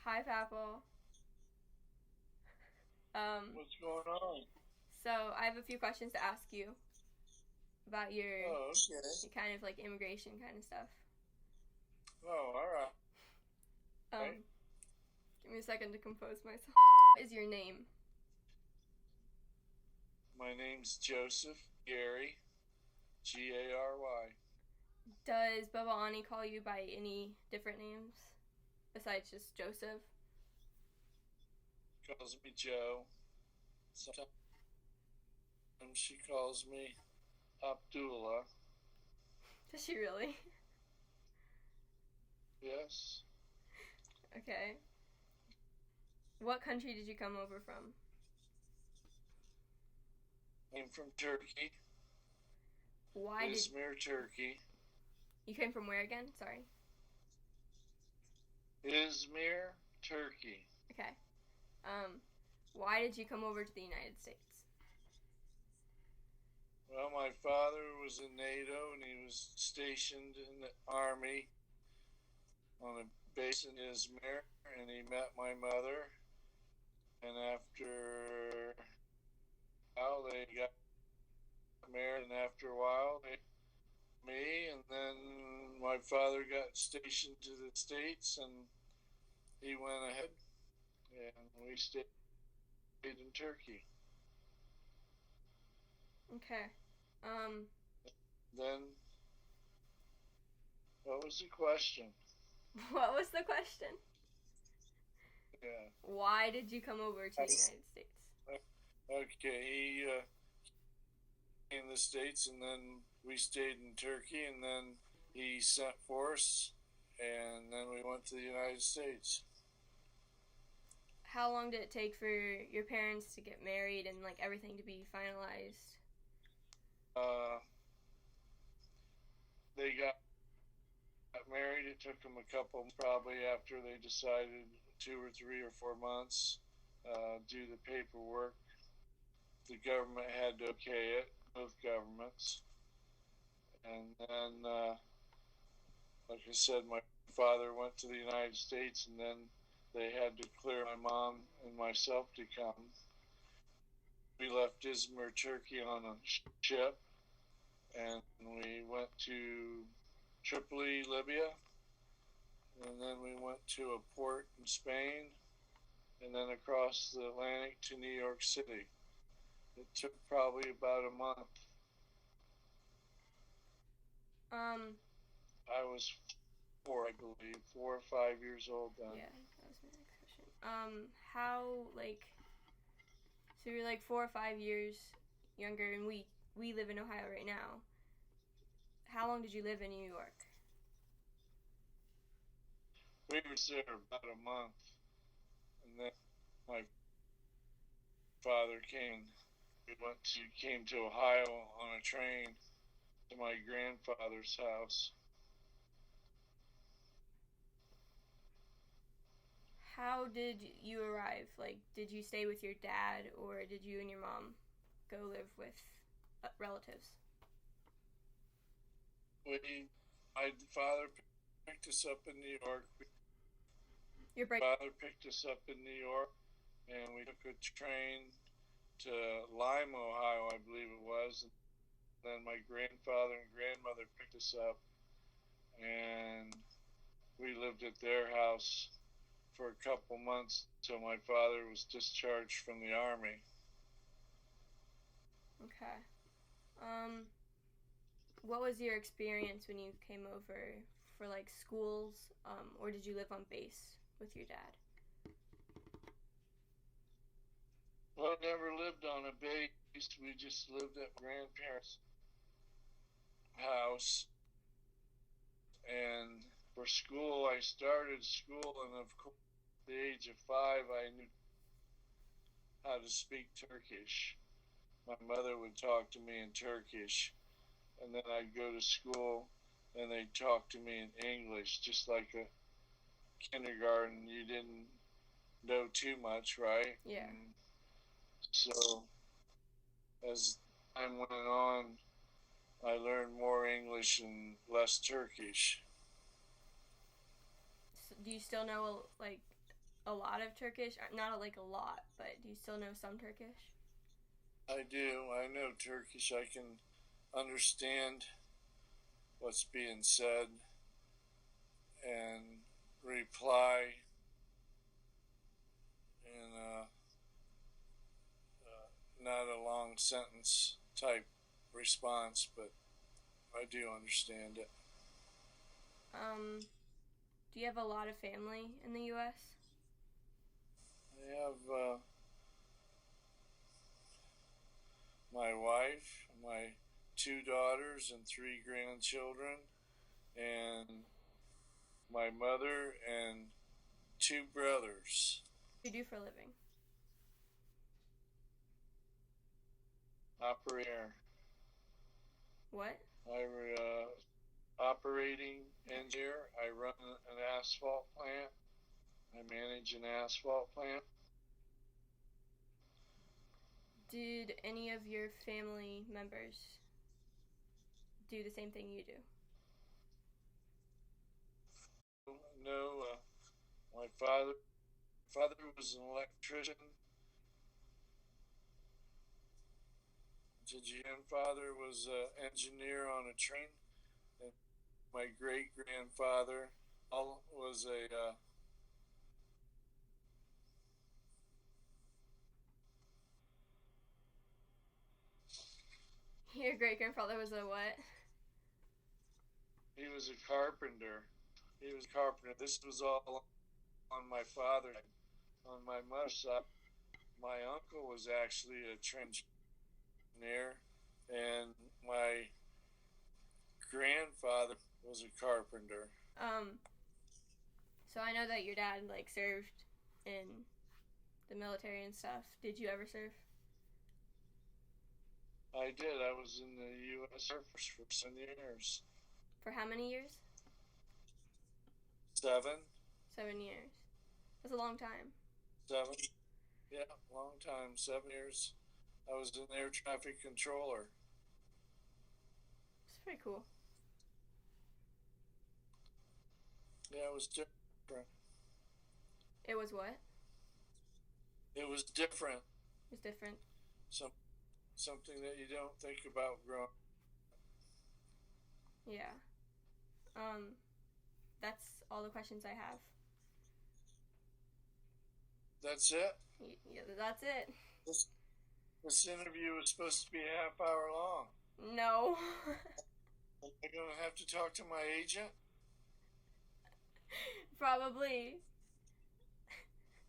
Hi, Papel. Um, What's going on? so I have a few questions to ask you about Oh, okay. your kind of like immigration kind of stuff. Oh, all right. Um, Give me a second to compose myself. What is your name? My name's Joseph Gary, Gary. Does Baba Ani call you by any different names besides just Joseph? Calls me Joe. Sometimes she calls me Abdullah. Does she really? Yes. Okay. What country did you come over from? I'm from Turkey, Why did Izmir, Turkey. you came from where again? Sorry. Izmir, Turkey. Okay. Um, why did you come over to the United States? Well, my father was in NATO and he was stationed in the Army on a base in Izmir, and he met my mother. And after a while, they got married, and after a while, me, and then my father got stationed to the States, and he went ahead, and we stayed in Turkey. Okay. Um, Then, what was the question? what was the question? Yeah. Why did you come over to the United States? Okay, he came to the States, and then we stayed in Turkey, and then he sent for us, and then we went to the United States. How long did it take for your parents to get married and like everything to be finalized? Uh, they got married. It took them a couple, probably after they decided 2 or 3 or 4 months, do the paperwork. The government had to okay it, both governments. And then, like I said, my father went to the United States, and then they had to clear my mom and myself to come. We left Izmir, Turkey on a ship, and we went to Tripoli, Libya, and then we went to a port in Spain, and then across the Atlantic to New York City. It took probably about a month. Um, I was four, I believe, 4 or 5 years old then. yeah, that was my next question. How like so you're like 4 or 5 years younger, and we live in Ohio right now. How long did you live in New York? We were there about a month, and then my father came. Came to Ohio on a train to my grandfather's house. How did you arrive? Like, did you stay with your dad, or did you and your mom go live with relatives? My father picked us up in New York. Your break. My father picked us up in New York, and we took a train to Lima, Ohio, I believe it was. And then my grandfather and grandmother picked us up, and we lived at their house for a couple months till my father was discharged from the army. Okay. Um, what was your experience when you came over for like schools, or did you live on base with your dad? Well, I never lived on a base. We just lived at grandparents' house. And for school, I started school, and of course, at the age of 5, I knew how to speak Turkish. My mother would talk to me in Turkish, and then I'd go to school, and they'd talk to me in English, just like a kindergarten. You didn't know too much, right? Yeah. And so as time went on, I learned more English and less Turkish. So do you still know like a lot of Turkish? Not like a lot, but do you still know some Turkish? I do. I know Turkish. I can understand what's being said and reply in not a long sentence type response, but I do understand it. Do you have a lot of family in the U.S.? I have my wife, my two daughters, and three grandchildren, and my mother and two brothers. What do you do for a living? Operator. What? I operating engineer. I run an asphalt plant. I manage an asphalt plant. Did any of your family members do the same thing you do? No, my father was an electrician. My grandfather was an engineer on a train, and my great grandfather was a Your great grandfather was a what? he was a carpenter. He was a carpenter. This was all on my father's side. On my mother's side, my uncle was actually a train engineer, and my grandfather was a carpenter. Um, so I know that your dad like served in the military and stuff. Did you ever serve? I did. I was in the U.S. Air Force for 7 years. For how many years? 7. 7 years. That's a long time. 7. Yeah, long time. 7 years. I was an air traffic controller. It's pretty cool. Yeah, it was different. It was what? It was different. It was different. Something that you don't think about growing. Yeah. That's all the questions I have. That's it? Yeah, that's it. This interview was supposed to be a half hour long. No. Am I going to have to talk to my agent? Probably.